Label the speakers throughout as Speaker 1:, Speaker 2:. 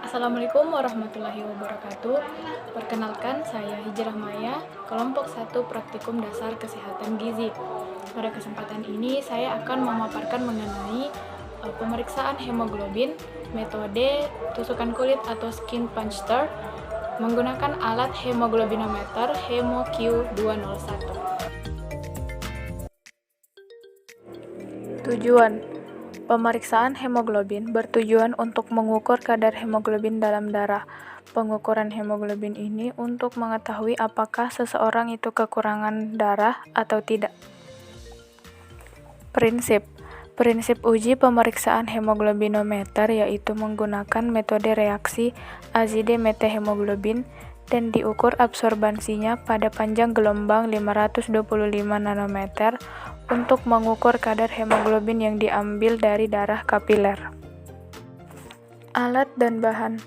Speaker 1: Assalamualaikum warahmatullahi wabarakatuh. Perkenalkan, saya Hijrah Maya, kelompok 1 Praktikum Dasar Kesehatan Gizi. Pada kesempatan ini, saya akan memaparkan mengenai pemeriksaan hemoglobin, metode tusukan kulit atau skin puncture, menggunakan alat hemoglobinometer HemoQ201. Tujuan pemeriksaan hemoglobin bertujuan untuk mengukur kadar hemoglobin dalam darah. Pengukuran hemoglobin ini untuk mengetahui apakah seseorang itu kekurangan darah atau tidak. Prinsip uji pemeriksaan hemoglobinometer yaitu menggunakan metode reaksi azide-methemoglobin dan diukur absorbansinya pada panjang gelombang 525 nanometer untuk mengukur kadar hemoglobin yang diambil dari darah kapiler. Alat dan bahan.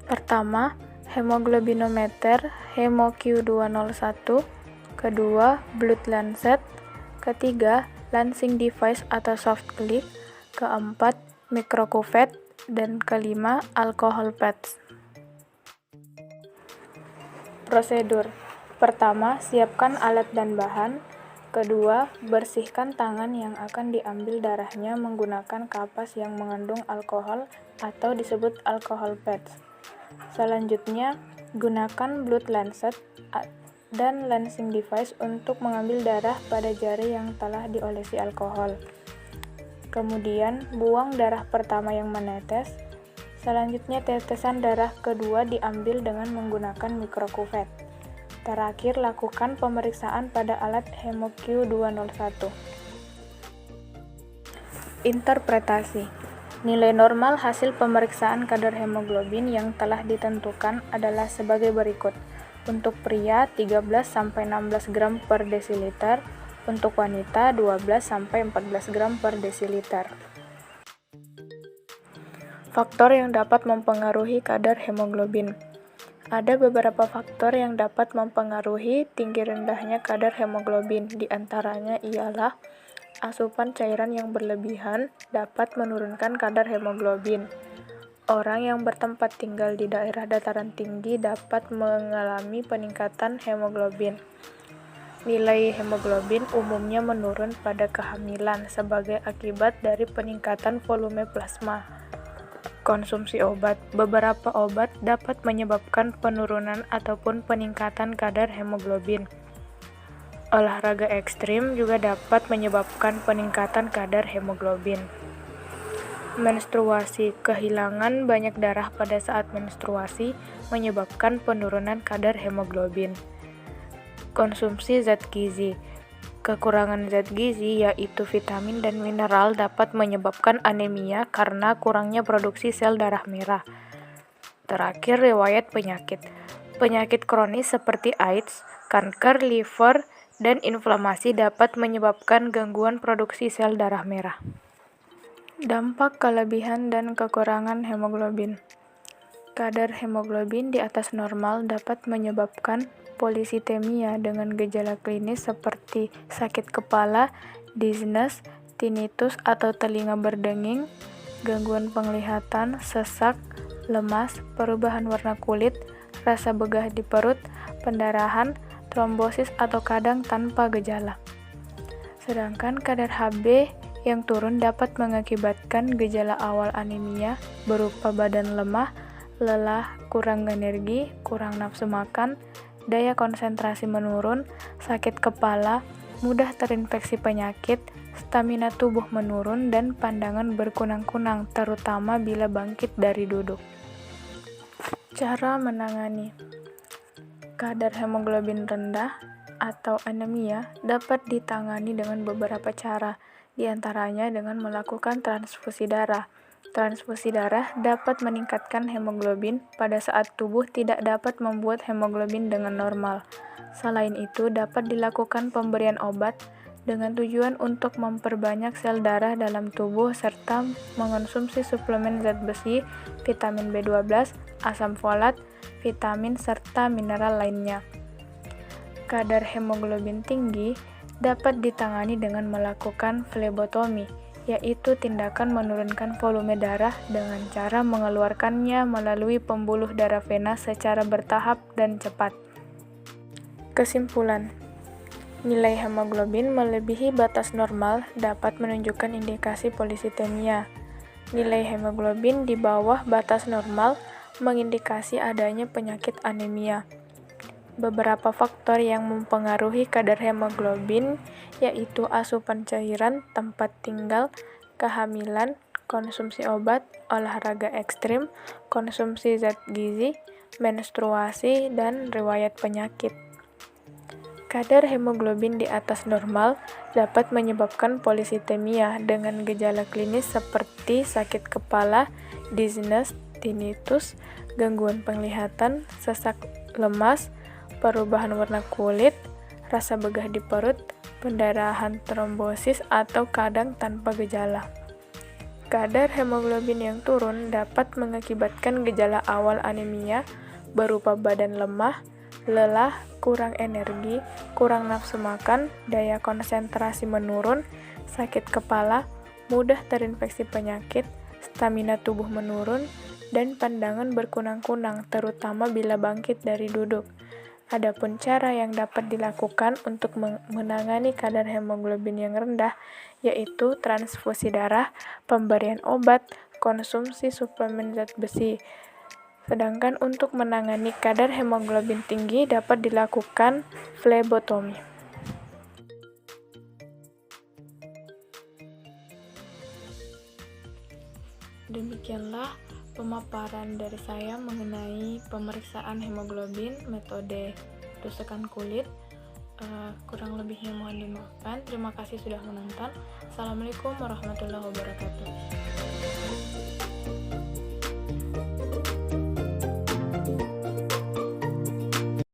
Speaker 1: Pertama, hemoglobinometer HemoQ201. Kedua, blood lancet. Ketiga, lancing device atau soft click. Keempat, microcuvette. Dan kelima, alcohol pads. Prosedur. Pertama, siapkan alat dan bahan. Kedua, bersihkan tangan yang akan diambil darahnya menggunakan kapas yang mengandung alkohol atau disebut alcohol pads. Selanjutnya, gunakan blood lancet dan lancing device untuk mengambil darah pada jari yang telah diolesi alkohol. Kemudian, buang darah pertama yang menetes. Selanjutnya, tetesan darah kedua diambil dengan menggunakan microcuvette. Terakhir, lakukan pemeriksaan pada alat HemoQ201. Interpretasi. Nilai normal hasil pemeriksaan kadar hemoglobin yang telah ditentukan adalah sebagai berikut. Untuk pria 13-16 gram per desiliter, untuk wanita 12-14 gram per desiliter. Faktor yang dapat mempengaruhi kadar hemoglobin. Ada beberapa faktor yang dapat mempengaruhi tinggi rendahnya kadar hemoglobin. Di antaranya ialah asupan cairan yang berlebihan dapat menurunkan kadar hemoglobin. Orang yang bertempat tinggal di daerah dataran tinggi dapat mengalami peningkatan hemoglobin. Nilai hemoglobin umumnya menurun pada kehamilan sebagai akibat dari peningkatan volume plasma. Konsumsi obat. Beberapa obat dapat menyebabkan penurunan ataupun peningkatan kadar hemoglobin. Olahraga ekstrim juga dapat menyebabkan peningkatan kadar hemoglobin. Menstruasi. Kehilangan banyak darah pada saat menstruasi menyebabkan penurunan kadar hemoglobin. Konsumsi zat gizi. Kekurangan zat gizi yaitu vitamin dan mineral dapat menyebabkan anemia karena kurangnya produksi sel darah merah. Terakhir, riwayat penyakit. Penyakit kronis seperti AIDS, kanker liver, dan inflamasi dapat menyebabkan gangguan produksi sel darah merah. Dampak kelebihan dan kekurangan hemoglobin. Kadar hemoglobin di atas normal dapat menyebabkan polisitemia dengan gejala klinis seperti sakit kepala, dizziness, tinnitus atau telinga berdenging, gangguan penglihatan, sesak, lemas, perubahan warna kulit, rasa begah di perut, pendarahan, trombosis atau kadang tanpa gejala. Sedangkan kadar Hb yang turun dapat mengakibatkan gejala awal anemia berupa badan lemah, lelah, kurang energi, kurang nafsu makan, daya konsentrasi menurun, sakit kepala, mudah terinfeksi penyakit, stamina tubuh menurun, dan pandangan berkunang-kunang, terutama bila bangkit dari duduk. Cara menangani kadar hemoglobin rendah atau anemia dapat ditangani dengan beberapa cara, di antaranya dengan melakukan transfusi darah. Transfusi darah dapat meningkatkan hemoglobin pada saat tubuh tidak dapat membuat hemoglobin dengan normal. Selain itu, dapat dilakukan pemberian obat dengan tujuan untuk memperbanyak sel darah dalam tubuh serta mengonsumsi suplemen zat besi, vitamin B12, asam folat, vitamin serta mineral lainnya. Kadar hemoglobin tinggi dapat ditangani dengan melakukan flebotomi, yaitu tindakan menurunkan volume darah dengan cara mengeluarkannya melalui pembuluh darah vena secara bertahap dan cepat. Kesimpulan: nilai hemoglobin melebihi batas normal dapat menunjukkan indikasi polisitemia. Nilai hemoglobin di bawah batas normal mengindikasi adanya penyakit anemia. Beberapa faktor yang mempengaruhi kadar hemoglobin yaitu asupan cairan, tempat tinggal, kehamilan, konsumsi obat, olahraga ekstrim, konsumsi zat gizi, menstruasi, dan riwayat penyakit. Kadar hemoglobin di atas normal dapat menyebabkan polisitemia dengan gejala klinis seperti sakit kepala, dizziness, tinnitus, gangguan penglihatan, sesak lemas, perubahan warna kulit, rasa begah di perut, pendarahan trombosis, atau kadang tanpa gejala. Kadar hemoglobin yang turun dapat mengakibatkan gejala awal anemia berupa badan lemah, lelah, kurang energi, kurang nafsu makan, daya konsentrasi menurun, sakit kepala, mudah terinfeksi penyakit, stamina tubuh menurun, dan pandangan berkunang-kunang terutama bila bangkit dari duduk. Adapun cara yang dapat dilakukan untuk menangani kadar hemoglobin yang rendah yaitu transfusi darah, pemberian obat, konsumsi suplemen zat besi. Sedangkan untuk menangani kadar hemoglobin tinggi dapat dilakukan flebotomi. Demikianlah pemaparan dari saya mengenai pemeriksaan hemoglobin metode tusukan kulit. Kurang lebihnya mohon dimaafkan. Terima kasih sudah menonton. Assalamualaikum warahmatullahi wabarakatuh.